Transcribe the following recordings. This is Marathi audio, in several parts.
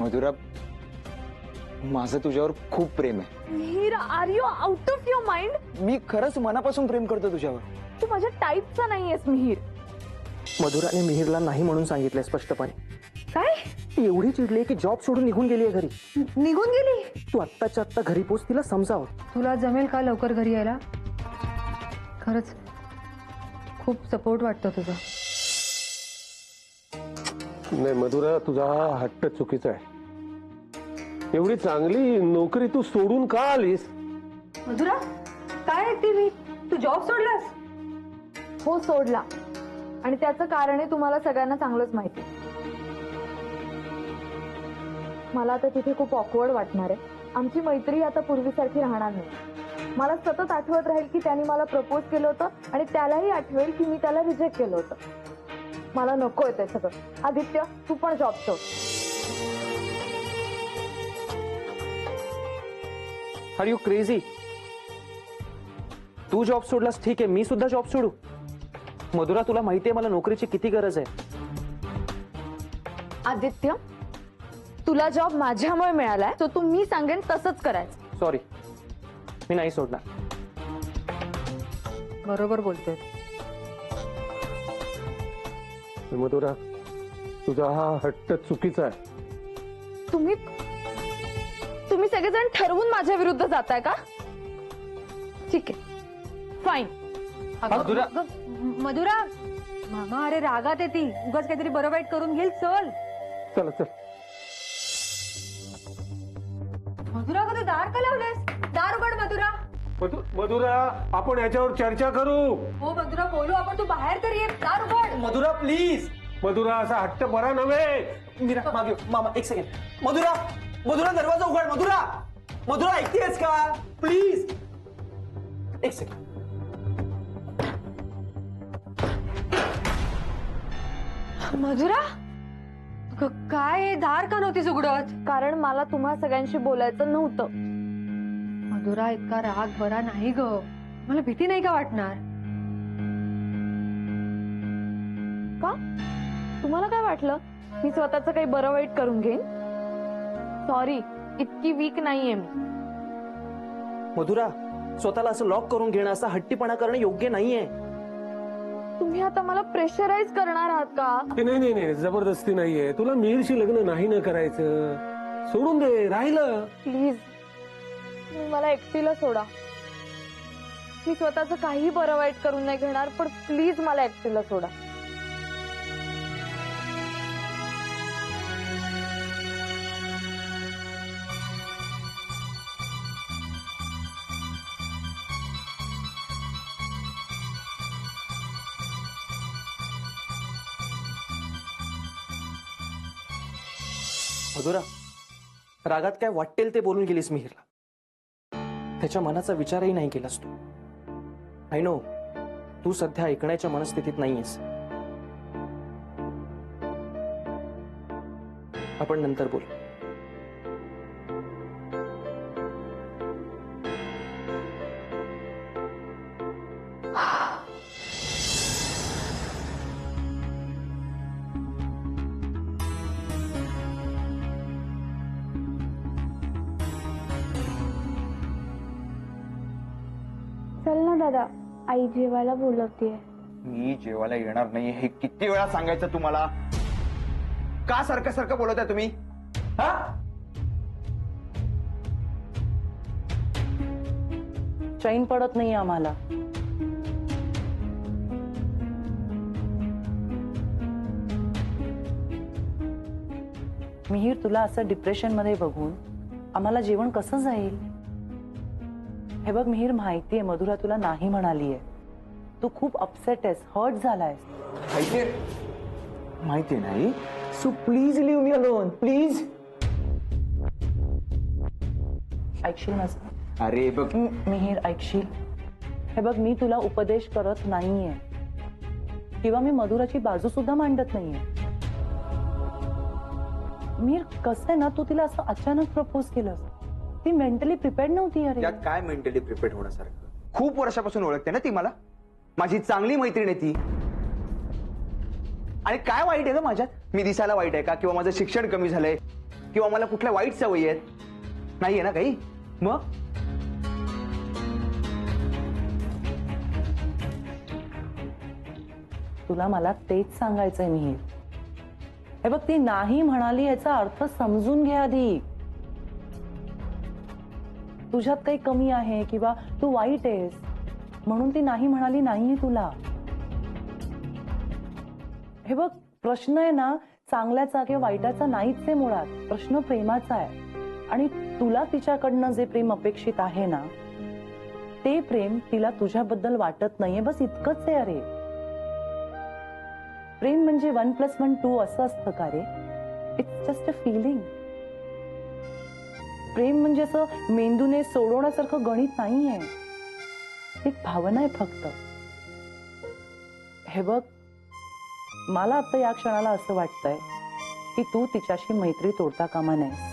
मधुरा, माझं तुझ्यावर खूप प्रेम आहे. Mihir, are you out of your mind? मी खरंच मनापासून प्रेम करतो तुझ्यावर. तू माझ्या टाईपचा नाहीयेस मिहिर. मधुराने मिहिरला नाही म्हणून सांगितलंय स्पष्टपणे. काय? ती एवढी चिडली की जॉब सोडून निघून गेली घरी. निघून गेली? तू आत्ताच्या आत्ता घरी पोच, तिला समजाव. तुला जमेल का लवकर घरी यायला? खरंच खूप सपोर्ट वाटतं तुझा. नाही मधुरा, तुझा हा हट्ट चुकीचा आहे. एवढी चांगली नोकरी तू सोडून का आलीस? मधुरा, काय ऐकते मी? तू जॉब सोडलास? हो, सोडला. आणि त्याचं कारण आहे तुम्हाला सगळ्यांना चांगलंच माहिती. मला आता तिथे खूप ऑकवर्ड वाटणार आहे. आमची मैत्री आता पूर्वीसारखी राहणार नाही. मला सतत आठवत राहील की त्याने मला प्रपोज केलं होतं आणि त्यालाही आठवेल की मी त्याला रिजेक्ट केलं होतं. मला नको येते सगळं. आदित्य, तू पण जॉब सोड. Are you crazy? तू जॉब सोडलास ठीक आहे, मी सुद्धा जॉब सोडू? मधुरा, तुला माहितीये मला नोकरीची किती गरज आहे. आदित्य, तुला जॉब माझ्यामुळे मिळालाय, तर तू मी सांगेन तसंच करायचं. सॉरी, मी नाही सोडणार. बरोबर बोलतोय. मधुरा, तुझा हा हट्ट चुकीचा आहे. तुम्ही सगळेजण ठरवून माझ्या विरुद्ध जाताय का? ठीक आहे, फाईन. मधुरा, मधुरा, मामा अरे रागात आहे ती. उगाच काहीतरी बरं वाईट करून घेईल. चल चला चल. मधुरा, का तू दार का लावलेस? दार उघड मधुरा. मधुरा, आपण याच्यावर चर्चा करू. हो मधुरा, बोलू आपण. तू बाहेर तर ये. दार उघड. मधुरा प्लीज. मधुरा, असा हट्ट बरा नव्हे. मीरा, मागे मामा एक सेकंड. मधुरा, मधुरा दरवाजा उघड. मधुरा, मधुरा ऐकतेस का? प्लीज एक सेकंड. मधुरा, काय दार का नव्हतीस उघडत? कारण मला तुम्हा सगळ्यांशी बोलायचं नव्हतं. मधुरा, इतका राग बरा नाही ग. मला भीती नाही का वाटणार? का? तुम्हाला काय वाटलं मी स्वतःच काही बरं वाईट करून घेईन? सॉरी, इतकी वीक नाहीये मी. मधुरा, स्वतःला असं लॉक करून घेणं, असा हट्टीपणा करणं योग्य नाहीये. तुम्ही आता मला प्रेशराईज करणार आहात का? नाही नाही नाही, जबरदस्ती नाहीये. तुला मिहिरशी लग्न नाही ना करायचं. सोडून दे, राहिलं. प्लीज, मला एकटीला सोडा. मी स्वतःच काही बरं वाईट करून नाही घेणार, पण प्लीज मला एकटीला सोडा. मधुरा, रागात काय वाटेल ते बोलून गेलीस मिहिरला. त्याच्या मनाचा विचारही नाही केलास तू. आय नो, तू सध्या ऐकण्याच्या मनस्थितीत नाहीयेस. आपण नंतर बोलू. चल ना दादा, आई जेवायला बोलवतीये. मी जेवायला येणार नाही हे किती वेळा सांगायचं तुम्हाला? का सारखं सारखं बोलवताय तुम्ही? हा? चैन पडत नाही आम्हाला. मिहिर, तुला असं डिप्रेशन मध्ये बघून आम्हाला जेवण कसं जाईल? हे बघ मिहिर, माहितीये मधुरा तुला नाही म्हणालीये. तू खूप अपसेट आहेस, हर्ट झालायस. माहिती नाही. So please leave me alone, please. ऐकशील माझं? अरे बघ, मिहिर ऐकशील? हे बघ, मी तुला उपदेश करत नाहीये किंवा मी मधुराची बाजू सुद्धा मांडत नाहीये. मिहिर, कसं आहे ना, तू तिला असं अचानक प्रपोज केलंस. ती मेंटली प्रिपेअर्ड नव्हती. अरे त्यात काय मेंटली प्रिपेअर्ड होण्यासारखं? खूप वर्षापासून ओळखते ना ती मला. माझी चांगली मैत्रीण आहे ती. आणि काय वाईट आहे का माझ्यात? मी दिसायला वाईट आहे का? किंवा माझं शिक्षण कमी झालंय? किंवा मला कुठल्या वाईट सवयी आहेत नाहीये ना काही. मग तुला मला तेच सांगायचंय मिहीर. हे बघ, ती नाही म्हणाली याचा अर्थ समजून घे आधी. तुझ्यात काही कमी आहे किंवा तू वाईट आहेस म्हणून ती नाही म्हणाली नाहीये तुला. हे बघ, प्रश्न आहे ना चांगल्याचा किंवा वाईटाचा नाहीच आहे मुळात. प्रश्न प्रेमाचा आहे. आणि तुला तिच्याकडनं जे प्रेम अपेक्षित आहे ना ते प्रेम तिला तुझ्याबद्दल वाटत नाहीये, बस इतकंच आहे. अरे प्रेम म्हणजे 1+1 2 असं असतं का रे? It's just a feeling. प्रेम म्हणजे असं मेंदूने सोडवण्यासारखं गणित नाहीये. एक भावना आहे फक्त. हे बघ, मला आता या क्षणाला असं वाटतंय की तू तिच्याशी मैत्री तोडता कामा नाहीस.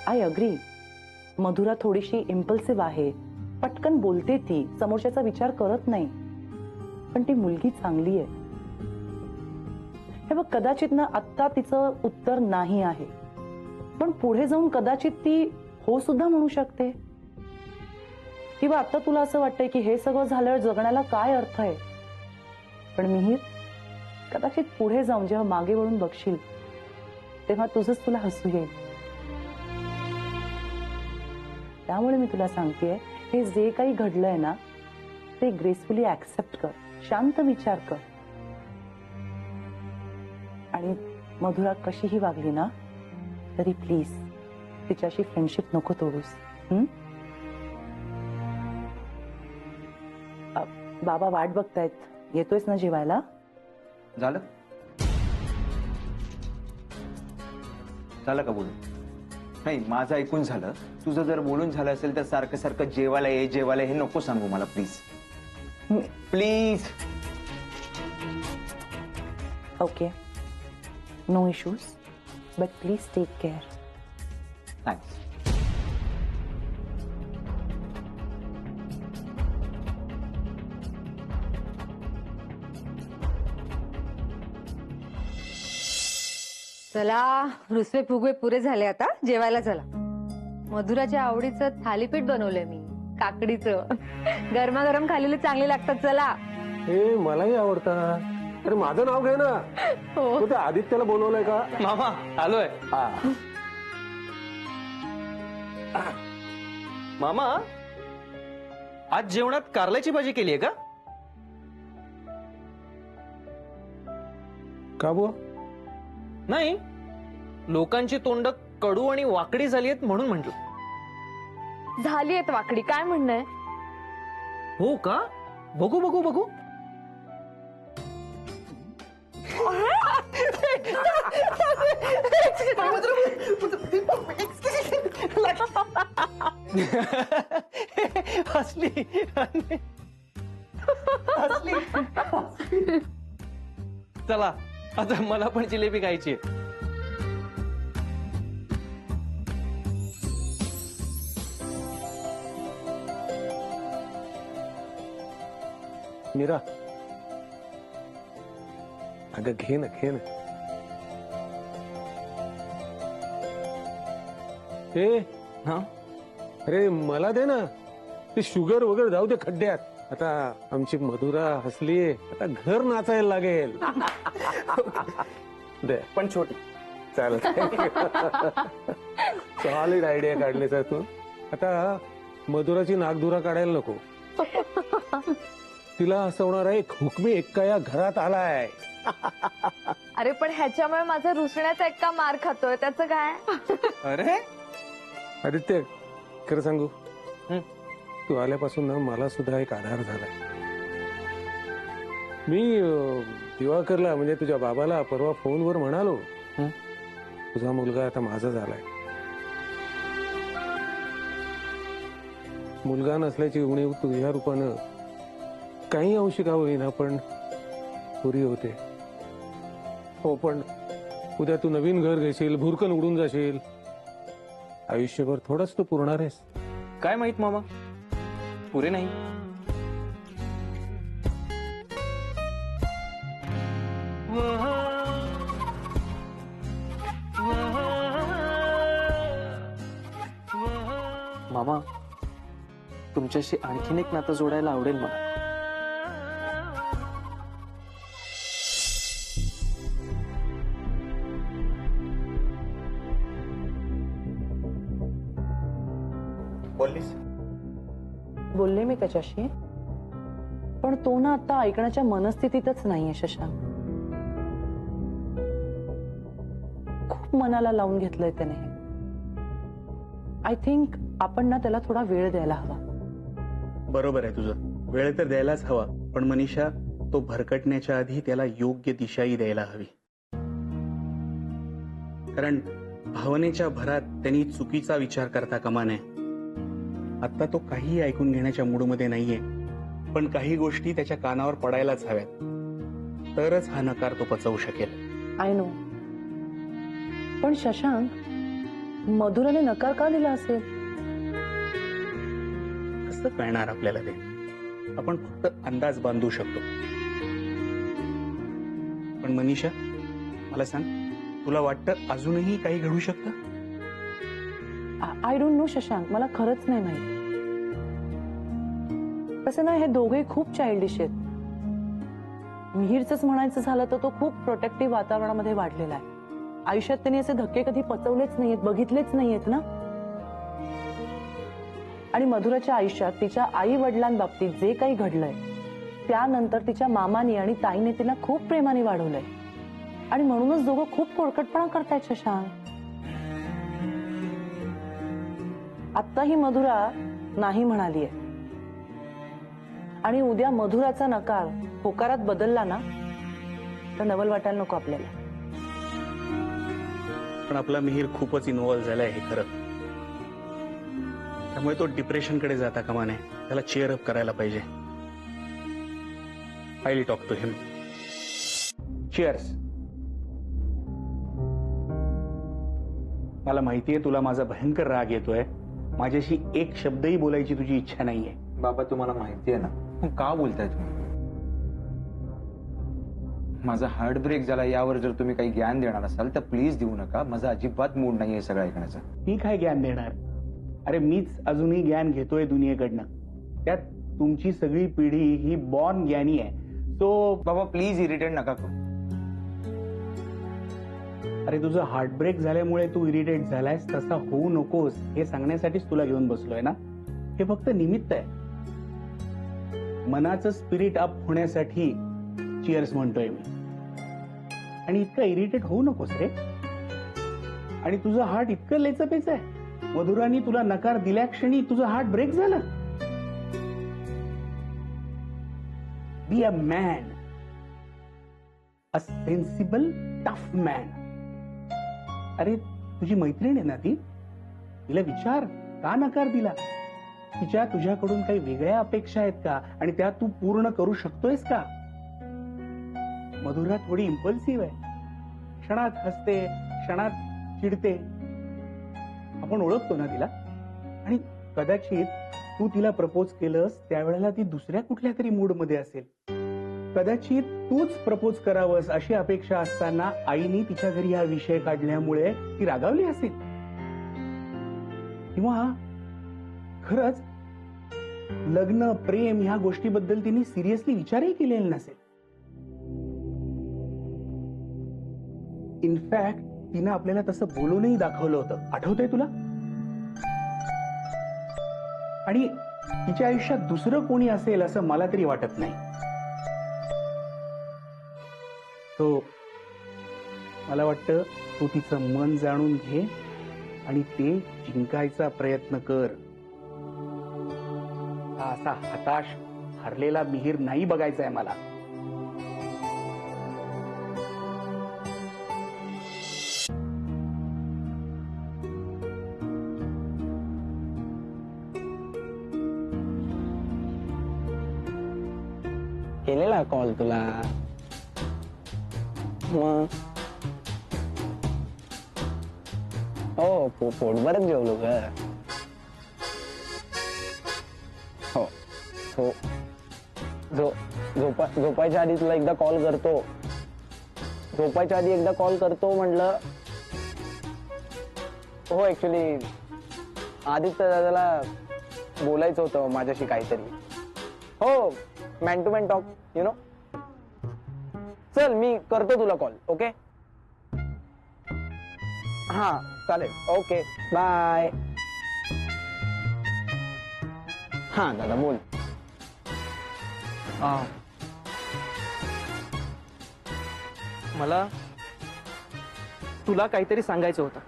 आय अग्री, मधुरा थोडीशी इम्पल्सिव्ह आहे, पटकन बोलते, ती समोरच्याचा विचार करत नाही, पण ती मुलगी चांगली आहे. हे बघ, कदाचित ना आत्ता तिचं उत्तर नाही आहे, पण पुढे जाऊन कदाचित ती हो सुद्धा म्हणू शकते. किंवा आता तुला असं वाटतंय की हे सगळं झाल्यावर जगण्याला काय अर्थ आहे. पण मिहीर, कदाचित पुढे जाऊन जेव्हा मागे वळून बघशील तेव्हा तुझंच तुला हसू येईल. त्यामुळे मी तुला सांगतेय, हे जे काही घडलंय ना ते ग्रेसफुली ऍक्सेप्ट कर, शांत विचार कर. आणि मधुरा कशीही वागली ना तरी प्लीज तिच्याशी फ्रेंडशिप नको तोडूस. बाबा वाट बघतायत, येतोयस ना जेवायला? झालं झालं का बोलून? नाही, माझं ऐकून झालं. तुझं जर बोलून झालं असेल तर सारखं सारखं जेवायला ये जेवायला हे नको सांगू मला, please please. Okay, no issues, but please take care. Thanks. चला, रुसवे फुगवे पुरे झाले, आता जेवायला चला. मधुराच्या आवडीचं थालीपीठ बनवलंय मी, काकडीचं. गरमागरम खाल्लेले चांगले लागतात. चला. हे मलाही आवडतात. अरे माझं नाव घे ना. हो. तू त्या आदित्यला बोलवलंय का? मामा आलोय. मामा, आज जेवणात कारल्याची भाजी केली आहे का? का बुवा? नाही, लोकांची तोंड कडू आणि वाकडी झाली आहेत म्हणून म्हंटल. झाली आहेत वाकडी, काय म्हणणं आहे? हो का? बघू बघू बघू. हसली हसली. चला, आता मला पण जिलेबी खायची आहे. मीरा, अगं घे ना घे ना. हा, अरे मला दे ना. ते शुगर वगैरे जाऊ दे खड्ड्यात. आता आमची मधुरा हसलीये, आता घर नाचायला लागेल. दे. पण छोटी. चालेल. सॉलिड आयडिया काढली सर तू. आता मधुराची नागधुरा काढायला नको. तिला हसवणारा एक हुकमी एक्का या घरात आलाय. अरे पण ह्याच्यामुळे माझा रुसण्याचा एक्का मार खातोय, त्याचं काय? अरे आदित्य, खरं सांगू, तू आल्यापासून ना मला सुद्धा एक आधार झालाय. मी दिवाकरला म्हणजे तुझ्या बाबाला परवा फोनवर म्हणालो, तुझा मुलगा आता माझा झालाय. मुलगा नसल्याची उणीव तुझ्या रूपानं काही अंशी का होईना पण पुरी होते. हो, पण उद्या तू नवीन घर घेशील, भुरकन उडून जाशील, आयुष्यभर थोडंच तू पुरणार आहेस. काय माहित मामा, पुरे नाही. मामा, तुमच्याशी आणखीन एक नातं जोडायला आवडेल मला. बोललीस? बोलले मी त्याच्याशी, पण तो ना आता ऐकण्याच्या मनस्थितीतच नाहीये शशांक. खूप मनाला लावून घेतलंय त्याने. आय थिंक आपण ना त्याला थोडा वेळ द्यायला हवा. बरोबर आहे तुझं, वेळ तर द्यायलाच हवा, पण मनीषा, तो भरकटण्याच्या आधी त्याला योग्य दिशाही द्यायला हवी. कारण भावनेच्या भरात त्यांनी चुकीचा विचार करता कामा नये. आता तो काहीही ऐकून घेण्याच्या मूडमध्ये नाहीये, पण काही गोष्टी त्याच्या कानावर पडायलाच हव्यात, तरच हा नकार तो पचवू शकेल. आय नो, पण शशांक, मधुराने नकार का दिला असेल? कसं कळणार आपल्याला ते? आपण फक्त अंदाज बांधू शकतो. पण मनीषा, मला सांग, तुला वाटतं अजूनही काही घडू शकतं? आय डोंट नो शशांक, मला खरंच नाही माहिती. कसं ना, हे दोघे खूप चाइल्डिश आहेत. मिहीरच म्हणायचं झालं तर तो खूप प्रोटेक्टिव्ह वातावरणामध्ये वाढलेला आहे. आयुष्यात त्यांनी असे धक्के कधी पचवलेच नाहीयेत, बघितलेच नाहीयेत ना. आणि मधुराच्या आयुष्यात तिच्या आई वडिलांबाबतीत जे काही घडलंय, त्यानंतर तिच्या मामाने आणि ताईने तिला खूप प्रेमाने वाढवलंय, आणि म्हणूनच दोघं खूप पोळकटपणा करतायत शशांक. आता ही मधुरा नाही म्हणालीये, आणि उद्या मधुराचा नकार होकारात बदलला ना, तर नवल वाटायला नको आपल्याला. पण आपला मिहीर खूपच इन्व्हॉल्व्ह झालाय, हे खरं. त्यामुळे तो डिप्रेशनकडे जाता कामा नये. त्याला चेअर अप करायला पाहिजे. I will talk to him. Cheers. मला माहितीये तुला माझा भयंकर राग येतोय. माझ्याशी एक शब्दही बोलायची तुझी इच्छा नाहीये. बाबा, तुम्हाला माहिती आहे ना, मग का बोलताय तुम्ही? माझा हार्ट ब्रेक झाला, यावर जर तुम्ही काही ज्ञान देणार असाल तर प्लीज देऊ नका. माझा अजिबात मूड नाहीये सगळं ऐकण्याचा. मी काय ज्ञान देणार? अरे मीच अजूनही ज्ञान घेतोय दुनियेकडनं. त्यात तुमची सगळी पिढी ही बॉर्न ज्ञानी आहे. सो बाबा प्लीज इरिटेट नका करू. अरे तुझं हार्टब्रेक झाल्यामुळे तू इरिटेट झालायस, तसा होऊ नकोस हे सांगण्यासाठीच तुला घेऊन बसलोय ना. हे फक्त निमित्त आहे. मनाचं स्पिरिट अप होण्यासाठी चीअर्स म्हणतोय मी. आणि इतकं इरिटेट होऊ नकोस रे. आणि तुझं हार्ट इतकं लेचपेच आहे. मधुरानी तुला नकार दिल्या क्षणी तुझं हार्ट ब्रेक झालं. Be a man, a sensible tough man. अरे तुझी मैत्रीण आहे ना ती, तिला विचार का नकार दिला. तिच्या तुझ्याकडून काही वेगळ्या अपेक्षा आहेत का, आणि त्या तू पूर्ण करू शकतोयस का. मधुरा थोडी इम्पल्सिव्ह आहे. क्षणात हसते, क्षणात चिडते. आपण ओळखतो ना तिला. आणि कदाचित तू तिला प्रपोज केलंस त्यावेळेला ती दुसऱ्या कुठल्या तरी मूड मध्ये असेल. कदाचित तूच प्रपोज करावंस अशी अपेक्षा असताना आईने तिच्या घरी हा विषय काढल्यामुळे ती रागावली असेल. किंवा खरंच लग्न, प्रेम ह्या गोष्टीबद्दल तिने सिरियसली विचारही केलेला नसेल. इनफॅक्ट तिनं आपल्याला तसं बोलूनही दाखवलं होतं, आठवतंय तुला. आणि तिच्या आयुष्यात दुसरं कोणी असेल असं मला तरी वाटत नाही. तो मला वाटतं तू तिचं मन जाणून घे आणि ते जिंकायचा प्रयत्न कर. असा हताश हरलेला मिहीर नाही बघायचा आहे मला. केलेला कॉल तुला मग? हो, पोटभरच जेवलो ग. हो हो, झोपायच्या आधी तुला एकदा कॉल करतो. झोपायच्या आधी एकदा कॉल करतो म्हटलं. हो ऍक्च्युली आदित्य दादाला बोलायचं होतं माझ्याशी काहीतरी. हो, man to man talk, you know. चल मी करतो तुला कॉल. ओके, हा चालेल. Okay, bye. हा दादा बोल. मला तुला काहीतरी सांगायचं होतं.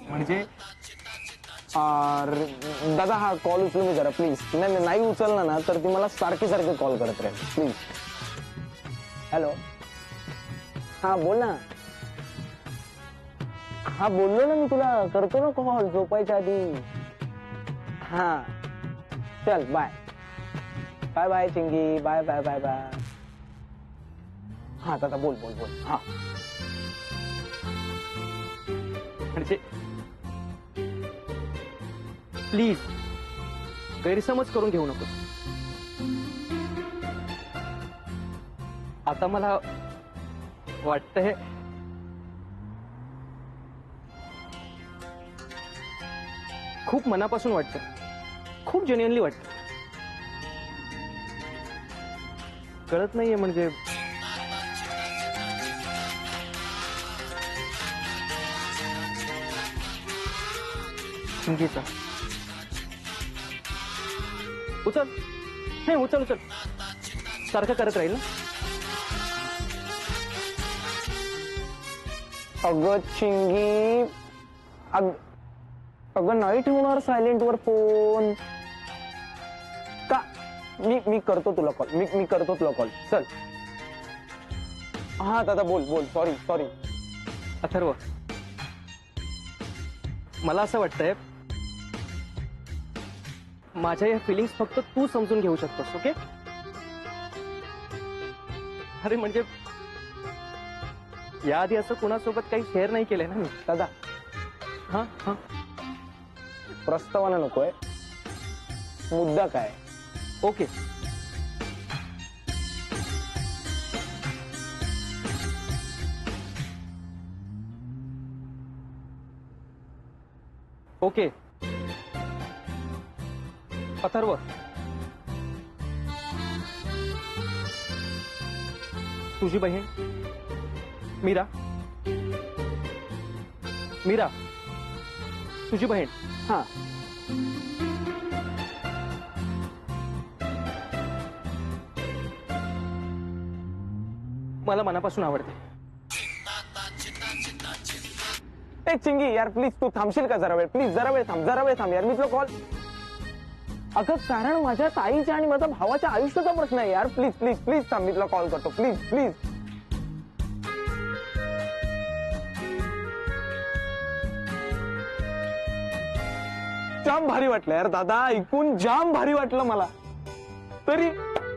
म्हणजे दादा हा कॉल उचलू मी जरा प्लीज. नाही उचलला ना तर ती मला सारखी कॉल करत राहील प्लीज. हॅलो, हा बोल ना. हा बोललो ना मी तुला, करतो ना कॉल झोपायच्या आधी. हा चल बाय. बाय बाय चिंगी, बाय बाय बाय बाय. हा दादा बोल बोल बोल. हा म्हणजे प्लीज गैरसमज करून घेऊ नको. आता मला वाटतंय खूप मनापासून वाटतं, खूप जेन्युइनली वाटतं. कळत नाहीये म्हणजे चिंकीचा. उचल, नाही उचल उचल. सारखं करत राहील ना. अगं चिंगी, अगं नाही ठेवणार सायलेंट वर फोन का? मी करतो तुला कॉल. मी करतो तुला कॉल. चल. हा दादा बोल बोल. Sorry sorry. अथर्व, मला असं वाटतंय माझ्या या फिलिंग्स फक्त तू समजून घेऊ शकतोस. ओके. अरे म्हणजे याआधी असं कुणासोबत काही शेअर नाही केलंय ना मी. दादा हा हा प्रस्तावना नकोय, मुद्दा काय? ओके. ओके अथर्व, तुझी बहीण मीरा, मीरा तुझी बहीण. हा मला मनापासून आवडते. ए चिंगी यार प्लीज तू थांबशील का जरा वेळ? प्लीज जरा वेळ थांब यार. मी तुला कॉल. अगं कारण माझ्या ताईच्या आणि माझ्या भावाच्या आयुष्याचा प्रश्न आहे यार. प्लीज प्लीज प्लीज थांब. मी तुला कॉल करतो. Please please. जाम भारी वाटलं यार दादा, ऐकून जाम भारी वाटलं मला.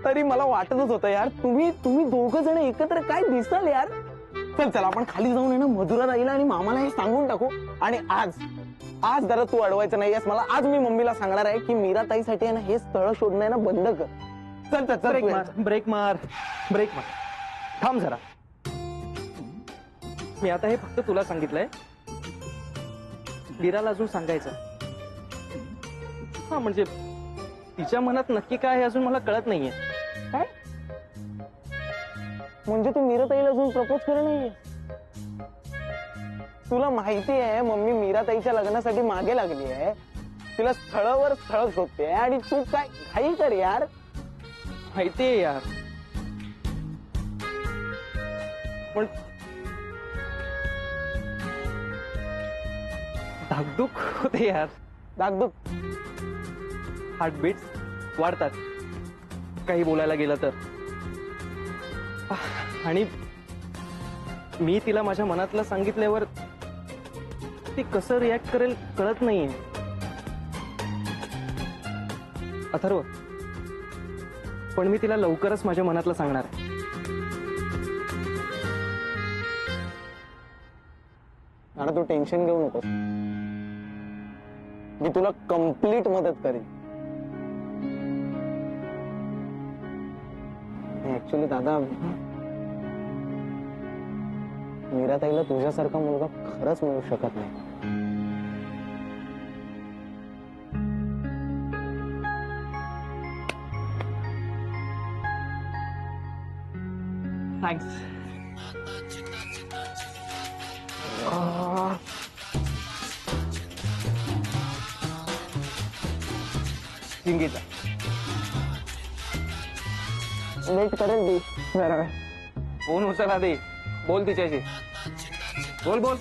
तरी मला वाटतच होतं यार, तुम्ही दोघं जण एकत्र काय दिसाल यार. चल आपण खाली जाऊन आहे ना मधुरा ताईला आणि मामाला हे सांगून टाकू. आणि आज जरा तू अडवायचं नाहीयेस मला. आज मी मम्मीला सांगणार आहे की मीरा ताईसाठी आहे ना हे स्थळ शोधणं आहे ना बंद कर. चल ब्रेक मार. थांब जरा. मी आता हे फक्त तुला सांगितलंय, मीराला अजून सांगायचं. हा म्हणजे तिच्या मनात नक्की काय आहे अजून मला कळत नाहीये. काय म्हणजे तू मीरा ताईला अजून प्रपोज केलं नाहीये? तुला माहिती आहे मम्मी मीरा ताईच्या लग्नासाठी मागे लागली आहे. तिला स्थळावर स्थळ शोधते आणि तू काय घाई कर यार. माहितीये यार, पण धाकधूक होते यार. धाकधूक हार्टबीट्स वाढतात काही बोलायला गेलं तर. आणि मी तिला माझ्या मनातलं सांगितल्यावर ती कसं रिॲक्ट करेल कळत नाहीये. अथर्व, पण मी तिला लवकरच माझ्या मनातलं सांगणार आहे. आणि तू टेन्शन घेऊ नकोस, मी तुला कंप्लीट मदत करेन. ऍक्च्युली दादा मीराताईला तुझ्यासारखा मुलगा खरंच मिळू शकत नाही. थँक्स. संगीता वेट करेल ती जरा वेळ. फोन उचला दे, बोल तिच्याशी. बोल बोल.